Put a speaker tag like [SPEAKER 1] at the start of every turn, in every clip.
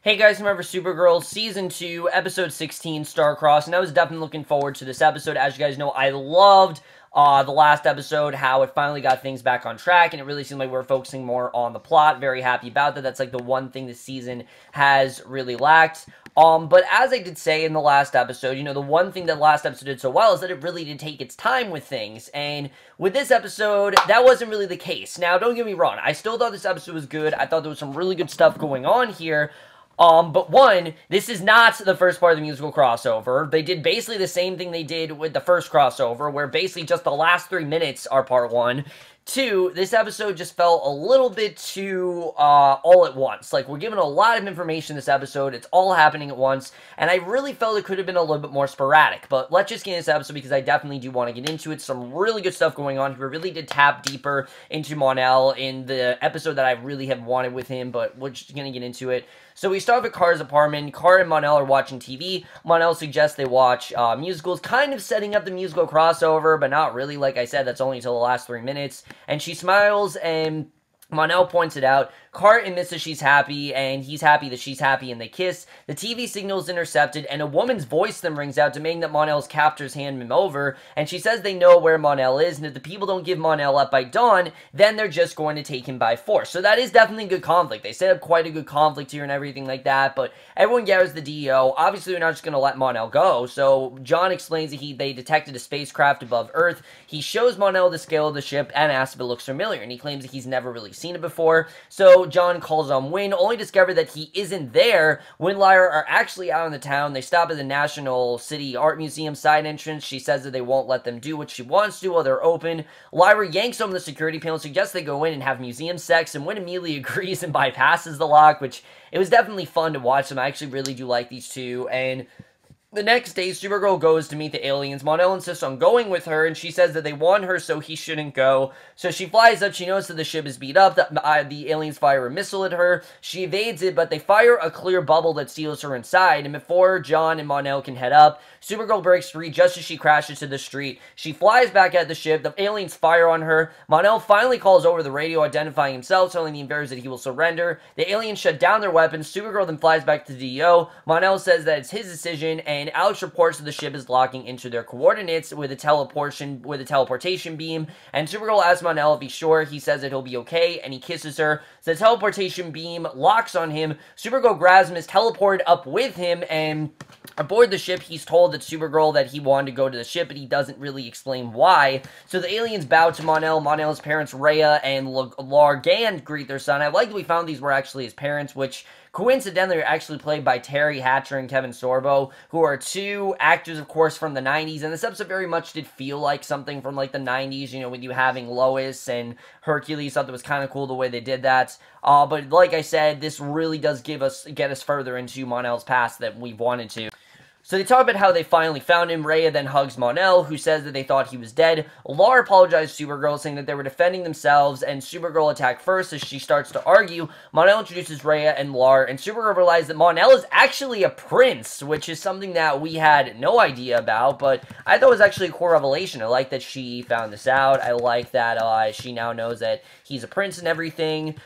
[SPEAKER 1] Hey guys, remember Supergirl Season 2, Episode 16, Starcross, and I was definitely looking forward to this episode. As you guys know, I loved the last episode, how it finally got things back on track, and it really seemed like we were focusing more on the plot. Very happy about that. That's like the one thing this season has really lacked. But as I did say in the last episode, the one thing that last episode did so well is that it really did take its time with things, and with this episode, that wasn't really the case. Now, don't get me wrong, I still thought this episode was good. I thought there was some really good stuff going on here. But one, this is not the first part of the musical crossover. They did basically the same thing they did with the first crossover, where basically just the last 3 minutes are part one. Two, this episode just felt a little bit too, all at once. Like, we're given a lot of information this episode, it's all happening at once, and I really felt it could have been a little bit more sporadic. But let's just get into this episode, because I definitely do want to get into it. Some really good stuff going on here. We really did tap deeper into Mon-El in the episode that I really have wanted with him, but we're just gonna get into it. So we start with Car's apartment. Car and Mon-El are watching TV. Mon-El suggests they watch musicals, kind of setting up the musical crossover, but not really. Like I said, that's only until the last 3 minutes. And she smiles, and Mon-El points it out. Car admits that she's happy, and he's happy that she's happy, and they kiss. The TV signal is intercepted, and a woman's voice then rings out, demanding that Mon-El's captors hand him over, and she says they know where Mon-El is, and if the people don't give Mon-El up by dawn, then they're just going to take him by force. So that is definitely good conflict. They set up quite a good conflict here and everything like that, but everyone gathers the DEO. Obviously, they're not just going to let Mon-El go, so John explains that they detected a spacecraft above Earth. He shows Mon-El the scale of the ship and asks if it looks familiar, and he claims that he's never really seen it before. So John calls on Wynn, only to discover that he isn't there. Wynn and Lyra are actually out in the town. They stop at the National City Art Museum side entrance. She says that they won't let them do what she wants to while they're open. Lyra yanks open the security panel, suggests they go in and have museum sex, and Wynn immediately agrees and bypasses the lock, which it was definitely fun to watch them. I actually really do like these two, and the next day, Supergirl goes to meet the aliens. Mon-El insists on going with her, and she says that they want her, so he shouldn't go. So she flies up. She notices that the ship is beat up, that the aliens fire a missile at her. She evades it, but they fire a clear bubble that seals her inside. And before John and Mon-El can head up, Supergirl breaks free just as she crashes to the street. She flies back at the ship. The aliens fire on her. Mon-El finally calls over the radio, identifying himself, telling the invaders that he will surrender. The aliens shut down their weapons. Supergirl then flies back to the DEO. Mon-El says that it's his decision, and Alex reports that the ship is locking into their coordinates with a teleportation beam, and Supergirl asks Mon-El if he's sure. He says that he'll be okay, and he kisses her. So the teleportation beam locks on him. Supergirl grabs him, is teleported up with him, and aboard the ship, he's told that Supergirl that he wanted to go to the ship, but he doesn't really explain why. So the aliens bow to Mon-El. Mon-El's parents, Rhea and Largan, greet their son. I like that we found these were actually his parents, which coincidentally are actually played by Terry Hatcher and Kevin Sorbo, who are two actors, of course, from the 90s, and this episode very much did feel like something from, like, the 90s, with you having Lois and Hercules. Thought that was kind of cool the way they did that. But like I said, this really does get us further into Mon-El's past that we've wanted to. So they talk about how they finally found him. Rhea then hugs Mon-El, who says that they thought he was dead. Lar apologized to Supergirl, saying that they were defending themselves, and Supergirl attacked first as she starts to argue. Mon-El introduces Rhea and Lar, and Supergirl realizes that Mon-El is actually a prince, which is something that we had no idea about, but I thought was actually a cool revelation. I like that she found this out. I like that she now knows that he's a prince and everything.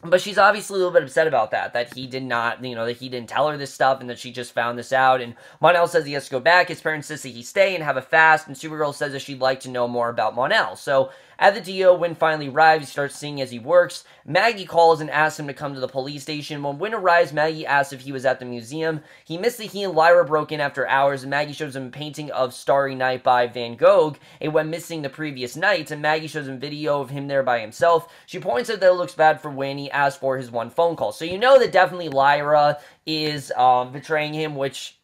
[SPEAKER 1] But she's obviously a little bit upset about that he did not, that he didn't tell her this stuff, and that she just found this out, and Mon-El says he has to go back. His parents insist that he stay and have a fast, and Supergirl says that she'd like to know more about Mon-El. So at the DO, Wynn finally arrives. He starts singing as he works. Maggie calls and asks him to come to the police station. When Wynn arrives, Maggie asks if he was at the museum. He missed that he and Lyra broke in after hours, and Maggie shows him a painting of Starry Night by Van Gogh. It went missing the previous night, and Maggie shows him video of him there by himself. She points out that it looks bad for Wynn. He asks for his one phone call. So you know that definitely Lyra is betraying him, which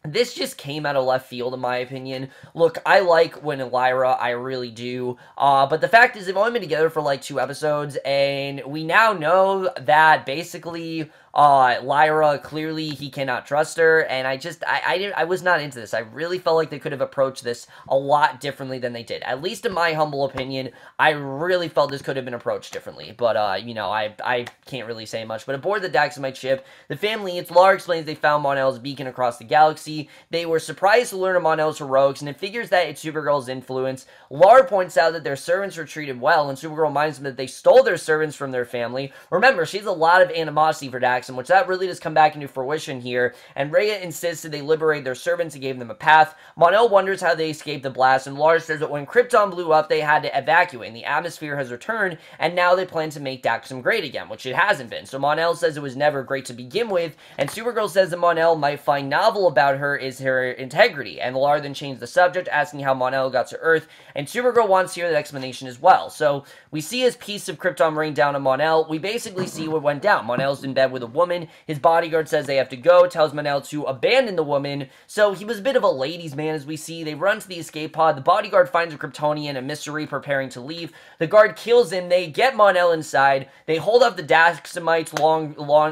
[SPEAKER 1] this just came out of left field, in my opinion. Look, I like Wynn and Lyra, I really do. But the fact is, they've only been together for like 2 episodes, and we now know that basically Lyra, clearly he cannot trust her, and I was not into this. I really felt like they could have approached this a lot differently than they did. At least in my humble opinion, I really felt this could have been approached differently. But, I can't really say much. But aboard the Daxamite ship, the family, Lar explains they found Mon-El's beacon across the galaxy. They were surprised to learn of Mon-El's heroics, and it figures that it's Supergirl's influence. Lar points out that their servants were treated well, and Supergirl reminds them that they stole their servants from their family. Remember, she has a lot of animosity for Dax, Daxam, which that really does come back into fruition here, and Rhea insists that they liberate their servants and gave them a path. Mon-El wonders how they escaped the blast, and Lars says that when Krypton blew up, they had to evacuate, and the atmosphere has returned, and now they plan to make Daxam great again, which it hasn't been. So Mon-El says it was never great to begin with, and Supergirl says that Mon-El might find novel about her is her integrity, and Lars then changed the subject, asking how Mon-El got to Earth, and Supergirl wants to hear that explanation as well. So we see his piece of Krypton rain down on Mon-El. We basically see what went down. Mon-El's in bed with a woman. His bodyguard says they have to go, tells Mon-El to abandon the woman. So he was a bit of a ladies' man, as we see. They run to the escape pod. The bodyguard finds a Kryptonian, a mystery, preparing to leave. The guard kills him. They get Mon-El inside. They hold up the Daxamites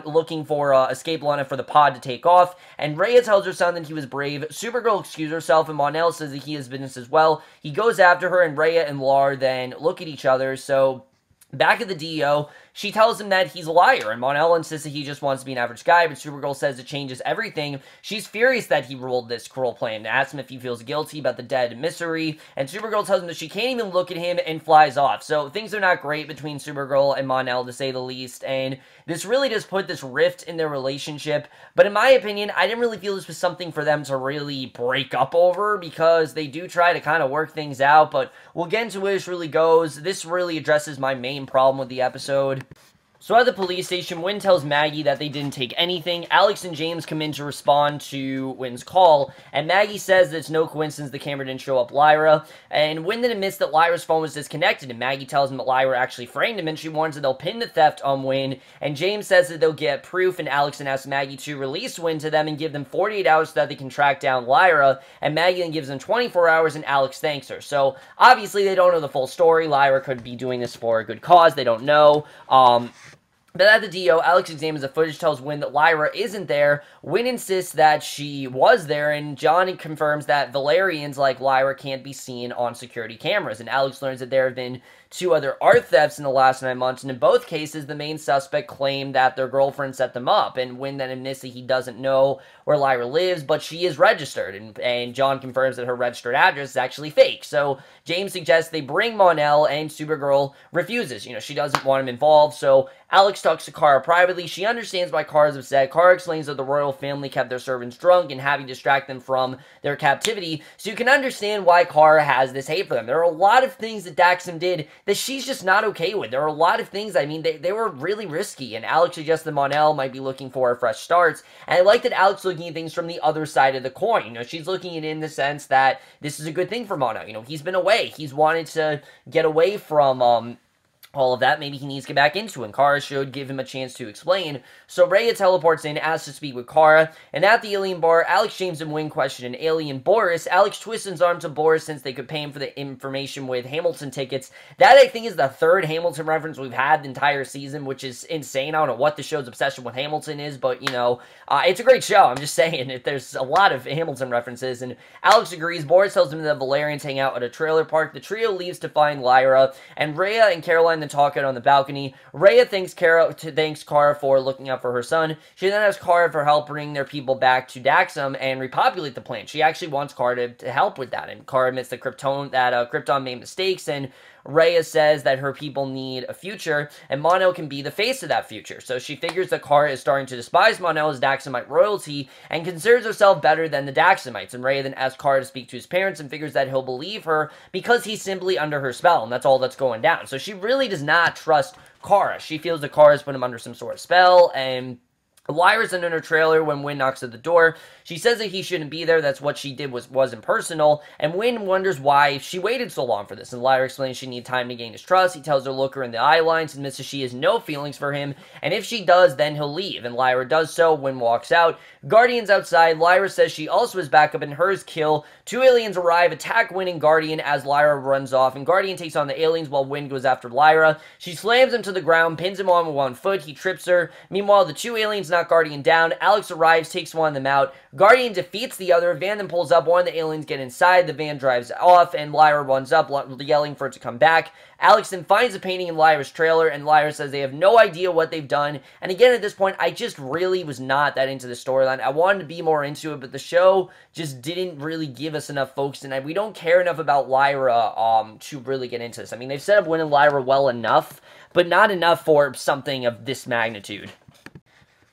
[SPEAKER 1] looking for escape line for the pod to take off. And Rhea tells her son that he was brave. Supergirl excuses herself, and Mon-El says that he has business as well. He goes after her, and Rhea and Lar then look at each other. So back at the DO, she tells him that he's a liar, and Mon-El insists that he just wants to be an average guy, but Supergirl says it changes everything. She's furious that he ruled this cruel plan, asks him if he feels guilty about the dead mystery, and Supergirl tells him that she can't even look at him and flies off. So things are not great between Supergirl and Mon-El, to say the least, and this really does put this rift in their relationship, but in my opinion, I didn't really feel this was something for them to really break up over, because they do try to kind of work things out, but we'll get into where this really goes. This really addresses my main problem with the episode. So at the police station, Wynn tells Maggie that they didn't take anything. Alex and James come in to respond to Wynn's call, and Maggie says that it's no coincidence the camera didn't show up Lyra, and Wynn then admits that Lyra's phone was disconnected, and Maggie tells him that Lyra actually framed him, and she warns that they'll pin the theft on Wynn, and James says that they'll get proof, and Alex then asks Maggie to release Wynn to them and give them 48 hours so that they can track down Lyra, and Maggie then gives them 24 hours, and Alex thanks her. So obviously they don't know the full story. Lyra could be doing this for a good cause. They don't know. But at the DO, Alex examines the footage, tells Wynn that Lyra isn't there. Wynn insists that she was there, and John confirms that Valerians like Lyra can't be seen on security cameras. And Alex learns that there have been 2 other art thefts in the last 9 months, and in both cases, the main suspect claimed that their girlfriend set them up, and Wynn then admits that he doesn't know where Lyra lives, but she is registered, and John confirms that her registered address is actually fake. So James suggests they bring Mon-El, and Supergirl refuses. You know, she doesn't want him involved, so Alex talks to Kara privately. She understands why Kara's upset. Kara explains that the royal family kept their servants drunk and having to distract them from their captivity, so you can understand why Kara has this hate for them. There are a lot of things that Daxam did that she's just not okay with. There are a lot of things, I mean, they were really risky, and Alex suggests that Mon-El might be looking for fresh starts, and I like that Alex looking at things from the other side of the coin. You know, she's looking at it in the sense that this is a good thing for Mon-El. You know, he's been away. He's wanted to get away from, all of that. Maybe he needs to get back into it, and Kara should give him a chance to explain. So Rhea teleports in, asks to speak with Kara, and at the alien bar, Alex, James, and Wynn question an alien Boris. Alex twists his arm to Boris since they could pay him for the information with Hamilton tickets. That, I think, is the 3rd Hamilton reference we've had the entire season, which is insane. I don't know what the show's obsession with Hamilton is, but, you know, it's a great show. I'm just saying, there's a lot of Hamilton references, and Alex agrees. Boris tells him that Valerians hang out at a trailer park. The trio leaves to find Lyra, and Rhea and Caroline then talk out on the balcony. Rhea thanks Kara for looking out for her son. She then asks Kara for help bringing their people back to Daxam and repopulate the planet. She actually wants Kara to help with that, and Kara admits that Krypton made mistakes, and Rhea says that her people need a future, and Mon-El can be the face of that future. So she figures that Kara is starting to despise Mon-El as Daxamite royalty and considers herself better than the Daxamites. And Rhea then asks Kara to speak to his parents and figures that he'll believe her because he's simply under her spell, and that's all that's going down. So she really does not trust Kara. She feels that Kara's put him under some sort of spell, and Lyra's in her trailer when Wynn knocks at the door. She says that he shouldn't be there, that's what she did wasn't personal, and Wynn wonders why she waited so long for this, and Lyra explains she needed time to gain his trust. He tells her to look her in the eye lines, admits that she has no feelings for him, and if she does, then he'll leave, and Lyra does so. Wynn walks out. Guardian's outside. Lyra says she also has backup, and hers kill. 2 aliens arrive, attack Wynn and Guardian as Lyra runs off, and Guardian takes on the aliens while Wynn goes after Lyra. She slams him to the ground, pins him on with 1 foot. He trips her. Meanwhile, the 2 aliens knock Guardian down. Alex arrives, takes one of them out. Guardian defeats the other. Van then pulls up. One of the aliens get inside. The van drives off, and Lyra runs up, yelling for it to come back. Alex then finds a painting in Lyra's trailer, and Lyra says they have no idea what they've done. And again, at this point, I just really was not that into the storyline. I wanted to be more into it, but the show just didn't really give us enough focus, and we don't care enough about Lyra to really get into this. I mean, they've set up Wynn and Lyra well enough, but not enough for something of this magnitude.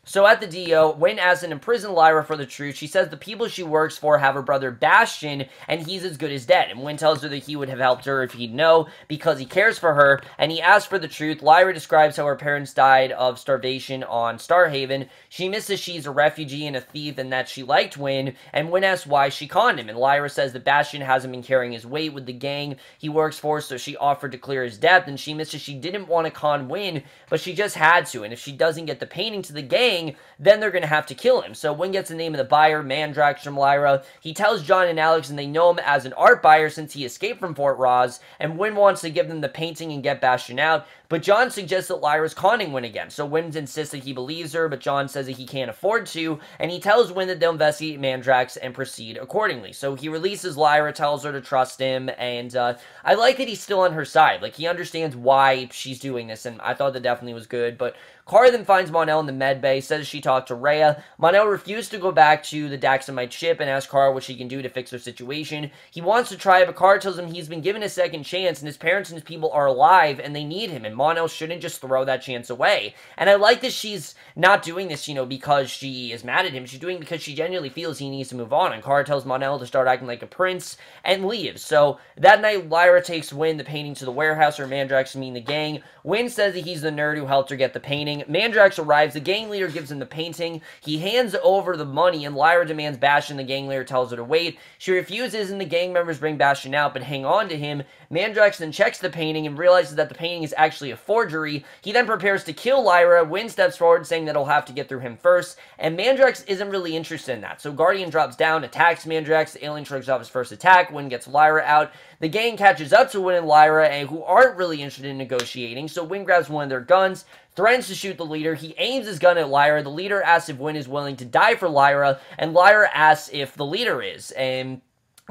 [SPEAKER 1] So at the DO, Wynn asks an imprisoned Lyra for the truth. She says the people she works for have her brother Bastion, and he's as good as dead. And Wynn tells her that he would have helped her if he'd know, because he cares for her, and he asks for the truth. Lyra describes how her parents died of starvation on Starhaven. She misses she's a refugee and a thief, and that she liked Wynn, and Wynn asks why she conned him. And Lyra says that Bastion hasn't been carrying his weight with the gang he works for, so she offered to clear his debt, and she misses she didn't want to con Wynn, but she just had to, and if she doesn't get the painting to the gang, then they're going to have to kill him. So Wynn gets the name of the buyer, Mandrax, from Lyra. He tells John and Alex, and they know him as an art buyer since he escaped from Fort Ross, and Wynn wants to give them the painting and get Bastion out, but John suggests that Lyra's conning Wynn again. So Wynn insists that he believes her, but John says that he can't afford to, and he tells Wynn that they'll investigate Mandrax and proceed accordingly. So he releases Lyra, tells her to trust him, and I like that he's still on her side. Like, he understands why she's doing this, and I thought that definitely was good, but Kara then finds Mon-El in the med bay, says she talked to Rhea. Mon-El refused to go back to the Daxamite ship and asks Kara what she can do to fix her situation. He wants to try, but Kara tells him he's been given a second chance, and his parents and his people are alive, and they need him, and Mon-El shouldn't just throw that chance away. And I like that she's not doing this, because she is mad at him. She's doing it because she genuinely feels he needs to move on, and Kara tells Mon-El to start acting like a prince and leaves. So that night, Lyra takes Wynn the painting to the warehouse, or Mandrax to meet the gang. Wynn says that he's the nerd who helped her get the painting. Mandrax arrives, the gang leader gives him the painting, he hands over the money, and Lyra demands Bastion. The gang leader tells her to wait. She refuses, and the gang members bring Bastion out, but hang on to him. Mandrax then checks the painting and realizes that the painting is actually a forgery. He then prepares to kill Lyra. Wynn steps forward, saying that he'll have to get through him first, and Mandrax isn't really interested in that. So Guardian drops down, attacks Mandrax, the alien shrugs off his first attack. Wynn gets Lyra out. The gang catches up to Wynn and Lyra, and who aren't really interested in negotiating, so Wynn grabs one of their guns, threatens to shoot the leader. He aims his gun at Lyra. The leader asks if Wynn is willing to die for Lyra, and Lyra asks if the leader is, and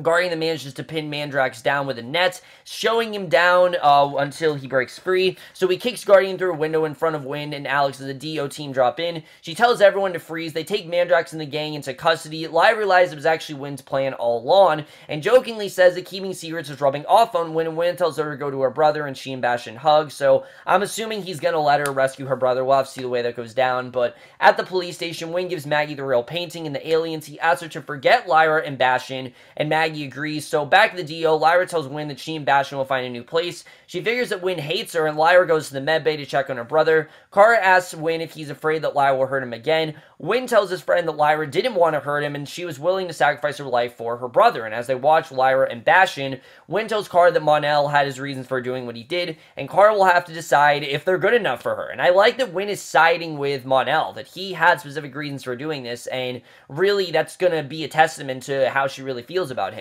[SPEAKER 1] Guardian then manages to pin Mandrax down with a net, showing him down until he breaks free. So he kicks Guardian through a window in front of Wynn, and Alex and the DO team drop in. She tells everyone to freeze. They take Mandrax and the gang into custody. Lyra realizes it was actually Wynn's plan all along, and jokingly says that keeping secrets is rubbing off on Wynn, and Wynn tells her to go to her brother, and she and Bastion hug. So I'm assuming he's going to let her rescue her brother. We'll have to see the way that goes down. But at the police station, Wynn gives Maggie the real painting and the aliens. He asks her to forget Lyra and Bastion, and Maggie agrees. So back at the DO, Lyra tells Wynn that she and Bastion will find a new place. She figures that Wynn hates her, and Lyra goes to the med bay to check on her brother. Kara asks Wynn if he's afraid that Lyra will hurt him again. Wynn tells his friend that Lyra didn't want to hurt him, and she was willing to sacrifice her life for her brother. And as they watch Lyra and Bastion, Wynn tells Kara that Mon-El had his reasons for doing what he did, and Kara will have to decide if they're good enough for her. And I like that Wynn is siding with Mon-El, that he had specific reasons for doing this, and really that's going to be a testament to how she really feels about him.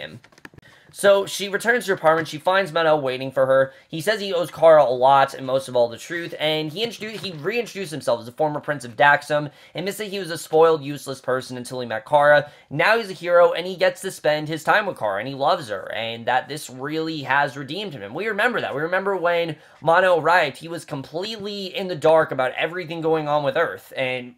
[SPEAKER 1] So she returns to her apartment. She finds Mon-El waiting for her. He says he owes Kara a lot, and most of all the truth, and he reintroduced himself as a former prince of Daxam, and admits that he was a spoiled, useless person until he met Kara. Now he's a hero, and he gets to spend his time with Kara, and he loves her, and that this really has redeemed him. And we remember that. We remember when Mon-El arrived, he was completely in the dark about everything going on with Earth, and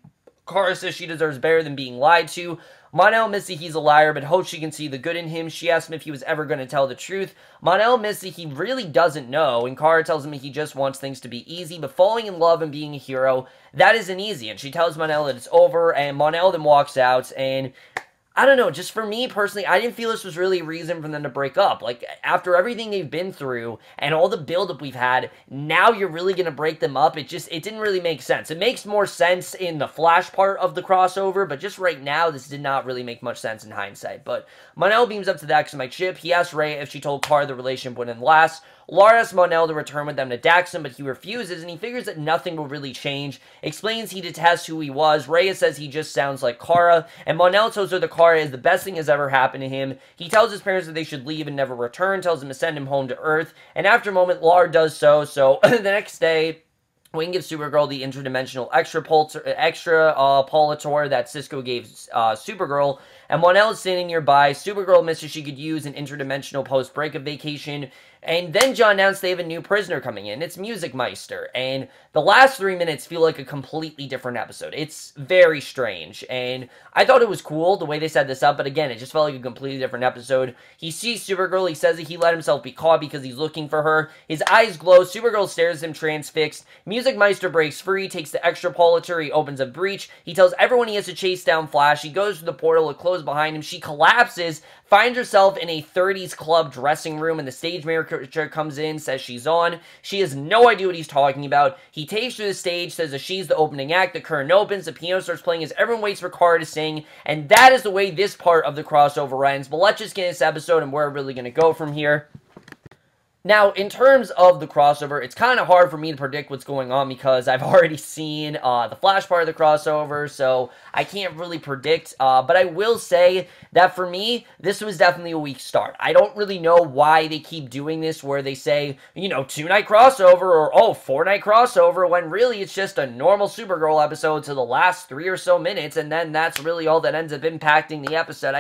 [SPEAKER 1] Kara says she deserves better than being lied to. Mon-El admits that he's a liar, but hopes she can see the good in him. She asks him if he was ever going to tell the truth. Mon-El admits that he really doesn't know, and Kara tells him he just wants things to be easy, but falling in love and being a hero, that isn't easy. And she tells Mon-El that it's over, and Mon-El then walks out, and I don't know, just for me personally, I didn't feel this was really a reason for them to break up. Like, after everything they've been through and all the buildup we've had, now you're really going to break them up. It didn't really make sense. It makes more sense in the Flash part of the crossover, but just right now, this did not really make much sense in hindsight. But Mon-El beams up to the Daxamite ship. He asks Rhea if she told Kara the relationship wouldn't last. Lara asks Mon-El to return with them to Daxam, but he refuses, and he figures that nothing will really change. Explains he detests who he was. Rhea says he just sounds like Kara, and Mon-El tells her that Kara is the best thing has ever happened to him. He tells his parents that they should leave and never return, tells them to send him home to Earth, and after a moment, Lara does so. So the next day, Wayne gives Supergirl the interdimensional extrapolator that Cisco gave Supergirl, and Mon-El is standing nearby. Supergirl admits that she could use an interdimensional post-breakup vacation. And then John announced they have a new prisoner coming in. It's Music Meister. And the last 3 minutes feel like a completely different episode. It's very strange. And I thought it was cool the way they set this up. But again, it just felt like a completely different episode. He sees Supergirl. He says that he let himself be caught because he's looking for her. His eyes glow. Supergirl stares at him transfixed. Music Meister breaks free, takes the extra Pulitzer. He opens a breach. He tells everyone he has to chase down Flash. He goes to the portal. It closes behind him. She collapses, finds herself in a 30s club dressing room, and the stage manager comes in, says she's on. She has no idea what he's talking about. He takes her to the stage, says that she's the opening act. The curtain opens, the piano starts playing as everyone waits for Kara to sing, and that is the way this part of the crossover ends. But let's just get into this episode and where we're really going to go from here. Now, in terms of the crossover, it's kind of hard for me to predict what's going on because I've already seen the Flash part of the crossover, so I can't really predict, but I will say that for me, this was definitely a weak start. I don't really know why they keep doing this where they say, you know, 2-night crossover or, oh, 4-night crossover, when really it's just a normal Supergirl episode to the last 3 or so minutes, and then that's really all that ends up impacting the episode.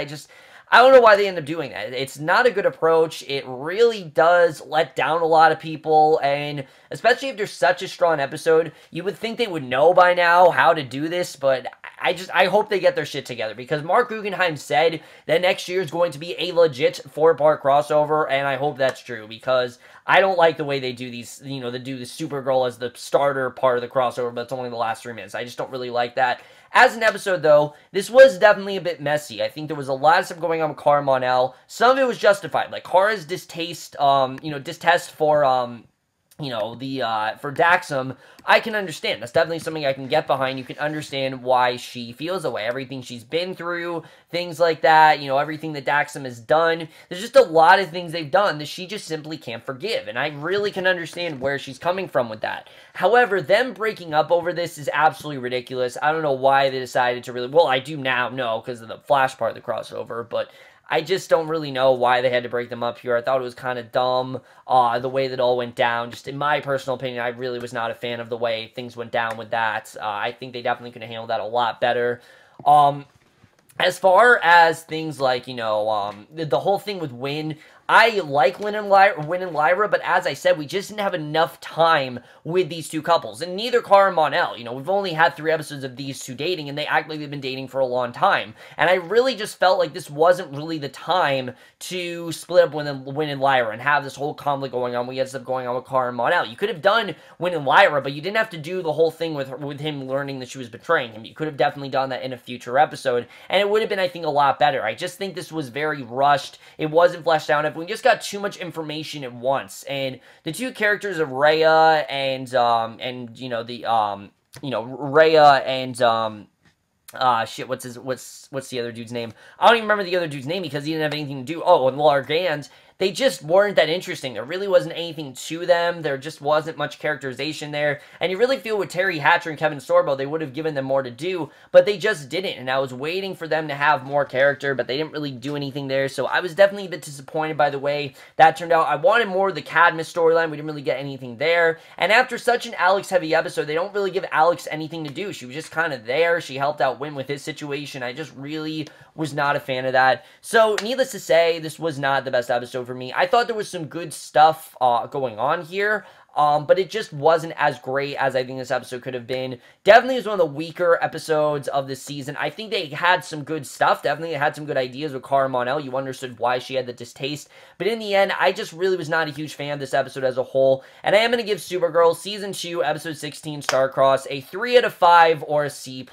[SPEAKER 1] I don't know why they end up doing that. It's not a good approach. It really does let down a lot of people, and especially if there's such a strong episode, you would think they would know by now how to do this, but I hope they get their shit together, because Mark Guggenheim said that next year is going to be a legit 4-part crossover, and I hope that's true, because I don't like the way they do these, you know, they do the Supergirl as the starter part of the crossover, but it's only the last 3 minutes. I just don't really like that. As an episode, though, this was definitely a bit messy. I think there was a lot of stuff going on with Kara Mon-El. Some of it was justified, like Kara's distaste for, for Daxam, I can understand. That's definitely something I can get behind. You can understand why she feels that way. Everything she's been through, things like that, you know, everything that Daxam has done. There's just a lot of things they've done that she just simply can't forgive, and I really can understand where she's coming from with that. However, them breaking up over this is absolutely ridiculous. I don't know why they decided to really, well, I do now know because of the Flash part of the crossover, but I just don't really know why they had to break them up here. I thought it was kind of dumb, the way that all went down. Just in my personal opinion, I really was not a fan of the way things went down with that. I think they definitely could have handled that a lot better. As far as things like, you know, the whole thing with Winn, I like Winn and Lyra, but as I said, we just didn't have enough time with these two couples, and neither Kara and Mon-El. You know, we've only had 3 episodes of these two dating, and they act like they've been dating for a long time, and I really just felt like this wasn't really the time to split up Winn and Lyra and have this whole conflict going on. We had stuff going on with Kara and Mon-El. You could have done Winn and Lyra, but you didn't have to do the whole thing with him learning that she was betraying him. You could have definitely done that in a future episode, and it would have been, I think, a lot better. I just think this was very rushed. It wasn't fleshed out. We just got too much information at once, and the two characters of Rhea and what's the other dude's name? I don't even remember the other dude's name because he didn't have anything to do. Oh, and Largand. They just weren't that interesting. There really wasn't anything to them. There just wasn't much characterization there. And you really feel with Terry Hatcher and Kevin Sorbo, they would have given them more to do, but they just didn't. And I was waiting for them to have more character, but they didn't really do anything there. So I was definitely a bit disappointed by the way that turned out. I wanted more of the Cadmus storyline. We didn't really get anything there. And after such an Alex-heavy episode, they don't really give Alex anything to do. She was just kind of there. She helped out Winn with his situation. I just really was not a fan of that. So needless to say, this was not the best episode for me. I thought there was some good stuff going on here, but it just wasn't as great as I think this episode could have been. Definitely was one of the weaker episodes of this season. I think they had some good stuff. Definitely had some good ideas with Kara Mon-El. You understood why she had the distaste. But in the end, I just really was not a huge fan of this episode as a whole. And I am going to give Supergirl Season 2, Episode 16, Starcross, a 3 out of 5 or a C+.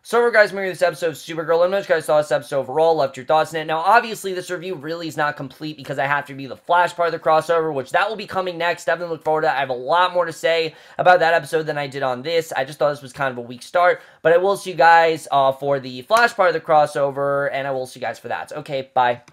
[SPEAKER 1] So, guys, maybe this episode of Supergirl. Let me know what you guys thought of this episode overall. Left your thoughts on it. Now, obviously, this review really is not complete because I have to be the Flash part of the crossover, which that will be coming next. Definitely look forward to that. I have a lot more to say about that episode than I did on this. I just thought this was kind of a weak start. But I will see you guys for the Flash part of the crossover, and I will see you guys for that. Okay, bye.